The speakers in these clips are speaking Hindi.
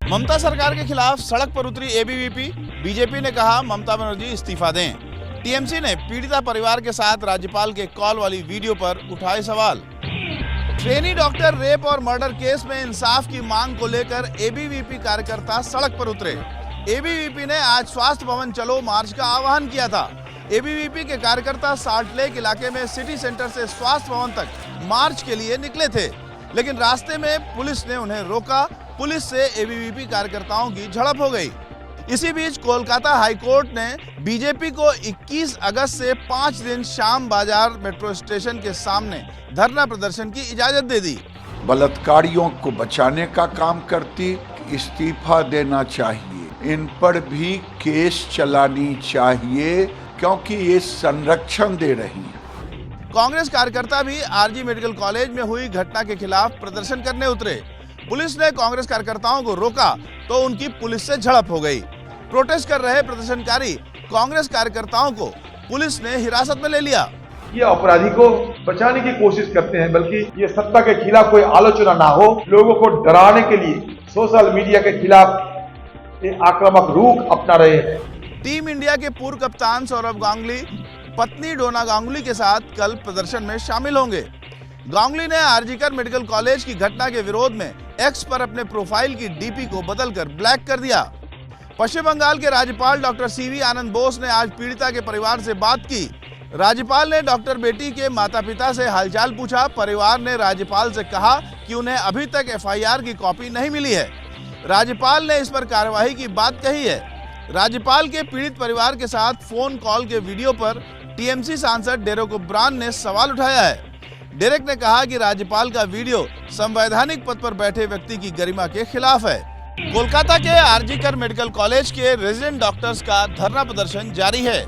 ममता सरकार के खिलाफ सड़क पर उतरी एबीवीपी। बीजेपी ने कहा ममता बनर्जी इस्तीफा दें। टीएमसी ने पीड़िता परिवार के साथ राज्यपाल के कॉल वाली वीडियो पर उठाए सवाल। ट्रेनी डॉक्टर रेप और मर्डर केस में इंसाफ की मांग को लेकर एबीवीपी कार्यकर्ता सड़क पर उतरे। एबीवीपी ने आज स्वास्थ्य भवन चलो मार्च का आह्वान किया था। एबीवीपी के कार्यकर्ता साल्ट लेक इलाके में सिटी सेंटर से स्वास्थ्य भवन तक मार्च के लिए निकले थे, लेकिन रास्ते में पुलिस ने उन्हें रोका। पुलिस से एबीवीपी कार्यकर्ताओं की झड़प हो गई। इसी बीच कोलकाता हाईकोर्ट ने बीजेपी को 21 अगस्त से 5 दिन श्याम बाजार मेट्रो स्टेशन के सामने धरना प्रदर्शन की इजाजत दे दी। बलात्कारियों को बचाने का काम करती, इस्तीफा देना चाहिए। इन पर भी केस चलानी चाहिए क्योंकि ये संरक्षण दे रही है। कांग्रेस कार्यकर्ता भी आरजी मेडिकल कॉलेज में हुई घटना के खिलाफ प्रदर्शन करने उतरे। पुलिस ने कांग्रेस कार्यकर्ताओं को रोका तो उनकी पुलिस से झड़प हो गई। प्रोटेस्ट कर रहे प्रदर्शनकारी कांग्रेस कार्यकर्ताओं को पुलिस ने हिरासत में ले लिया। ये अपराधी को बचाने की कोशिश करते हैं, बल्कि ये सत्ता के खिलाफ कोई आलोचना ना हो, लोगों को डराने के लिए सोशल मीडिया के खिलाफ ये आक्रामक रूख अपना रहे हैं। टीम इंडिया के पूर्व कप्तान सौरव गांगुली पत्नी डोना गांगुली के साथ कल प्रदर्शन में शामिल होंगे। गांगुली ने आरजीकर मेडिकल कॉलेज की घटना के विरोध में एक्स पर अपने प्रोफाइल की डीपी को बदलकर ब्लैक कर दिया। पश्चिम बंगाल के राज्यपाल डॉक्टर सीवी आनंद बोस ने आज पीड़िता के परिवार से बात की। राज्यपाल ने डॉक्टर बेटी के माता-पिता से हालचाल पूछा। परिवार ने राज्यपाल से कहा कि उन्हें अभी तक एफआईआर की कॉपी नहीं मिली है। राज्यपाल ने इस पर कार्रवाई की बात कही है। राज्यपाल के पीड़ित परिवार के साथ फोन कॉल के वीडियो पर टीएमसी सांसद डेरेक ओब्रायन ने सवाल उठाया है। डेरेक ने कहा कि राज्यपाल का वीडियो संवैधानिक पद पर बैठे व्यक्ति की गरिमा के खिलाफ है। कोलकाता के आरजीकर मेडिकल कॉलेज के रेजिडेंट डॉक्टर्स का धरना प्रदर्शन जारी है।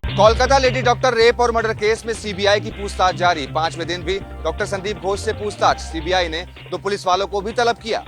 कोलकाता लेडी डॉक्टर रेप और मर्डर केस में सीबीआई की पूछताछ जारी। 5वें दिन भी डॉक्टर संदीप घोष से पूछताछ। सीबीआई ने 2 पुलिस वालों को भी तलब किया।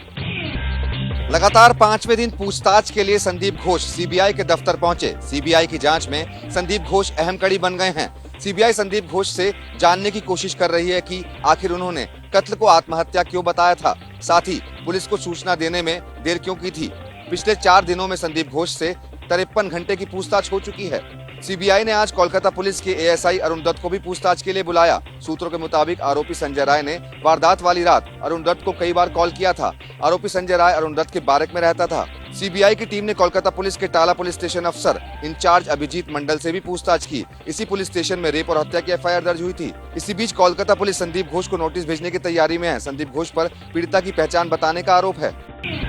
लगातार 5वें दिन पूछताछ के लिए संदीप घोष सीबीआई के दफ्तर पहुंचे। सीबीआई की जांच में संदीप घोष अहम कड़ी बन गए हैं। सीबीआई संदीप घोष से जानने की कोशिश कर रही है कि आखिर उन्होंने कत्ल को आत्महत्या क्यों बताया था, साथ ही पुलिस को सूचना देने में देर क्यों की थी। पिछले 4 दिनों में संदीप घोष से 53 घंटे की पूछताछ हो चुकी है। सीबीआई ने आज कोलकाता पुलिस के एएसआई अरुण दत्त को भी पूछताछ के लिए बुलाया। सूत्रों के मुताबिक आरोपी संजय राय ने वारदात वाली रात अरुण दत्त को कई बार कॉल किया था। आरोपी संजय राय अरुण दत्त के बारक में रहता था। सीबीआई की टीम ने कोलकाता पुलिस के टाला पुलिस स्टेशन अफसर इंचार्ज अभिजीत मंडल से भी पूछताछ की। इसी पुलिस स्टेशन में रेप और हत्या की एफआईआर दर्ज हुई थी। इसी बीच कोलकाता पुलिस संदीप घोष को नोटिस भेजने की तैयारी में है। संदीप घोष पर पीड़िता की पहचान बताने का आरोप है।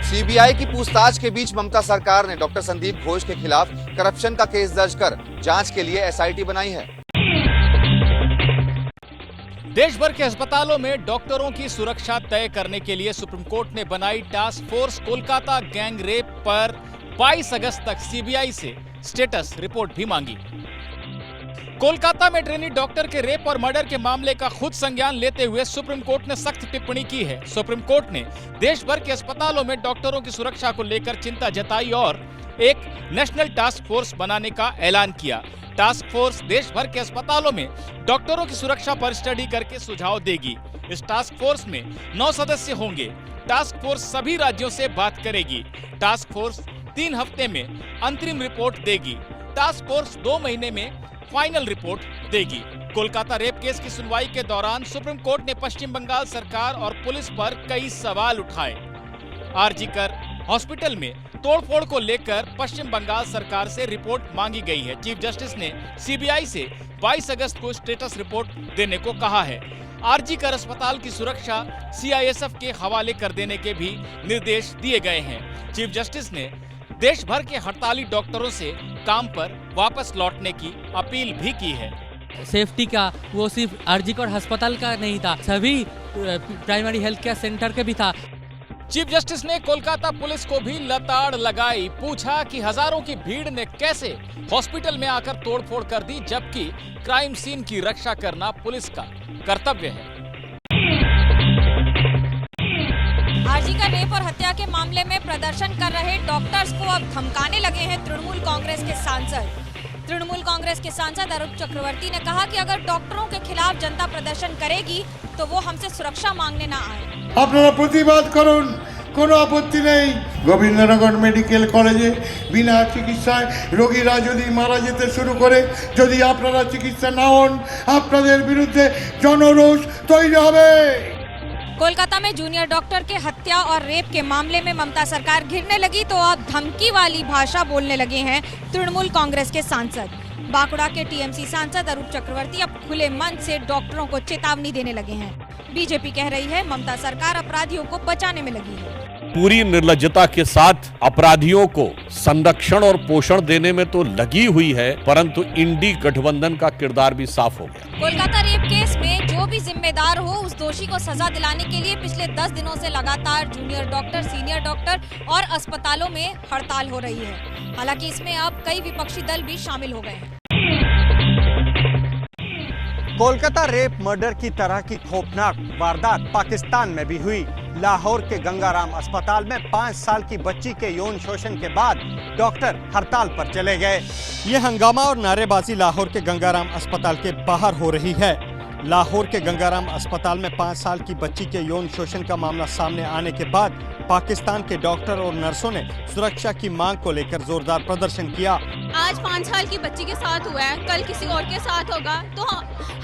सीबीआई की पूछताछ के बीच ममता सरकार ने डॉक्टर संदीप घोष के खिलाफ करप्शन का केस दर्ज कर जांच के लिए एसआईटी बनाई है। देश भर के अस्पतालों में डॉक्टरों की सुरक्षा तय करने के लिए सुप्रीम कोर्ट ने बनाई task force. Kolkata gang rape पर 22 अगस्त तक सीबीआई से स्टेटस रिपोर्ट भी मांगी। कोलकाता में ट्रेनी डॉक्टर के रेप और मर्डर के मामले का खुद संज्ञान लेते हुए सुप्रीम कोर्ट ने सख्त टिप्पणी की है। सुप्रीम कोर्ट ने देश भर के अस्पतालों में डॉक्टरों की सुरक्षा को लेकर चिंता जताई और एक नेशनल टास्क फोर्स बनाने का ऐलान किया। टास्क फोर्स देश भर के अस्पतालों में डॉक्टरों की सुरक्षा पर स्टडी करके सुझाव देगी। इस टास्क फोर्स में 9 सदस्य होंगे। टास्क फोर्स सभी राज्यों से बात करेगी। टास्क फोर्स 3 हफ्ते में अंतरिम रिपोर्ट देगी। टास्क फोर्स 2 महीने में फाइनल रिपोर्ट देगी। कोलकाता रेप केस की सुनवाई के दौरान सुप्रीम कोर्ट ने पश्चिम बंगाल सरकार और पुलिस पर कई सवाल उठाए। आरजीकर हॉस्पिटल में तोड़फोड़ को लेकर पश्चिम बंगाल सरकार से रिपोर्ट मांगी गई है। चीफ जस्टिस ने सीबीआई से 22 अगस्त को स्टेटस रिपोर्ट देने को कहा है। आरजीकर अस्पताल की सुरक्षा सीआईएसएफ के हवाले कर देने के भी निर्देश दिए गए हैं। चीफ जस्टिस ने देश भर के हड़ताली डॉक्टरों से काम पर वापस लौटने की अपील भी की है। सेफ्टी का वो सिर्फ आरजीकर अस्पताल का नहीं था, सभी प्राइमरी हेल्थ केयर सेंटर के भी था। चीफ जस्टिस ने कोलकाता पुलिस को भी लताड़ लगाई। पूछा कि हजारों की भीड़ ने कैसे हॉस्पिटल में आकर तोड़फोड़ कर दी, जबकि क्राइम सीन की रक्षा करना पुलिस का कर्तव्य है। आरजीकर रेप और हत्या के मामले में प्रदर्शन कर रहे डॉक्टर्स को अब धमकाने लगे हैं तृणमूल कांग्रेस के सांसद। तृणमूल कांग्रेस के सांसद अरूप चक्रवर्ती ने कहा कि अगर डॉक्टरों के खिलाफ जनता प्रदर्शन करेगी तो वो हमसे सुरक्षा मांगने ना आए। আপনারা প্রতিবাদ করুন, কোনো আপত্তি নেই। গোবিন্দনগর মেডিকেল কলেজে বিনা চিকিৎসায় রোগীরা যদি মারা যেতে শুরু করে, যদি আপনারা চিকিৎসা না হন, আপনাদের বিরুদ্ধে জনরোষ তৈরি হবে। कोलकाता में जूनियर डॉक्टर के हत्या और रेप के मामले में ममता सरकार घिरने लगी तो अब धमकी वाली भाषा बोलने लगे हैं तृणमूल कांग्रेस के सांसद। बांकुड़ा के टीएमसी सांसद अरूप चक्रवर्ती अब खुले मन से डॉक्टरों को चेतावनी देने लगे हैं। बीजेपी कह रही है ममता सरकार अपराधियों को बचाने में लगी है। पूरी निर्लज्जता के साथ अपराधियों को संरक्षण और पोषण देने में तो लगी हुई है, परंतु इंडी गठबंधन का किरदार भी साफ हो गया। कोलकाता रेप केस में जो भी जिम्मेदार हो उस दोषी को सजा दिलाने के लिए पिछले 10 दिनों से लगातार जूनियर डॉक्टर, सीनियर डॉक्टर और अस्पतालों में हड़ताल हो रही है। हालांकि इसमें अब कई विपक्षी दल भी शामिल हो गए हैं। कोलकाता रेप मर्डर की तरह की खौफनाक वारदात पाकिस्तान में भी हुई। लाहौर के गंगाराम अस्पताल में 5 साल की बच्ची के यौन शोषण के बाद डॉक्टर हड़ताल पर चले गए। ये हंगामा और नारेबाजी लाहौर के गंगाराम अस्पताल के बाहर हो रही है। लाहौर के गंगाराम अस्पताल में 5 साल की बच्ची के यौन शोषण का मामला सामने आने के बाद पाकिस्तान के डॉक्टर और नर्सों ने सुरक्षा की मांग को लेकर जोरदार प्रदर्शन किया। आज 5 साल की बच्ची के साथ हुआ है, कल किसी और के साथ होगा, तो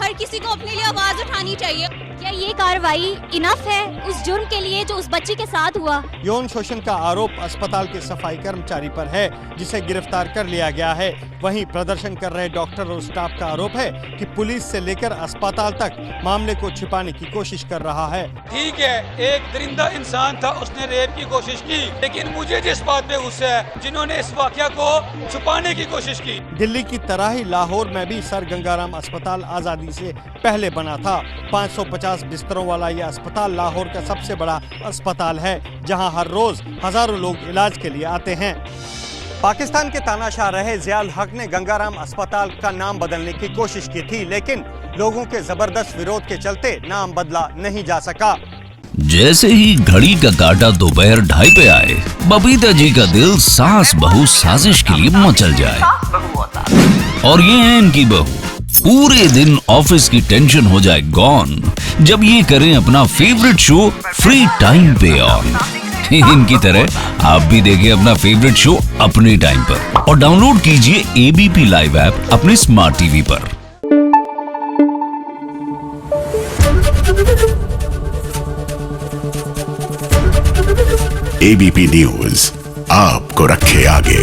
हर किसी को अपने लिए आवाज उठानी चाहिए। क्या ये कार्रवाई इनफ है उस जुर्म के लिए जो उस बच्ची के साथ हुआ? यौन शोषण का आरोप अस्पताल के सफाई कर्मचारी पर है, जिसे गिरफ्तार कर लिया गया है। वहीं प्रदर्शन कर रहे डॉक्टर और स्टाफ का आरोप है कि पुलिस से लेकर अस्पताल तक मामले को छिपाने की कोशिश कर रहा है। ठीक है, एक दरिंदा इंसान था, उसने रेप की कोशिश की, लेकिन मुझे जिस बात पे गुस्सा है जिन्होंने इस वाकया को छुपाने की कोशिश की। दिल्ली की तरह ही लाहौर में भी सर गंगाराम अस्पताल आजादी से पहले बना था। 550 बिस्तरों वाला यह अस्पताल लाहौर का सबसे बड़ा अस्पताल है, जहां हर रोज हजारों लोग इलाज के लिए आते हैं। पाकिस्तान के तानाशाह रहे ज़ियाउल हक ने गंगाराम अस्पताल का नाम बदलने की कोशिश की थी, लेकिन लोगों के जबरदस्त विरोध के चलते नाम बदला नहीं जा सका। जैसे ही घड़ी का काटा दोपहर 2:30 पे आए, बबीता जी का दिल सास बहू साजिश के लिए मचल जाए। और ये है इनकी बहू, पूरे दिन ऑफिस की टेंशन हो जाए गॉन जब ये करें अपना फेवरेट शो फ्री टाइम पे ऑन। इनकी तरह आप भी देखिए अपना फेवरेट शो अपने टाइम पर और डाउनलोड कीजिए ABP लाइव ऐप अपने स्मार्ट टीवी पर। ABP न्यूज आपको रखे आगे।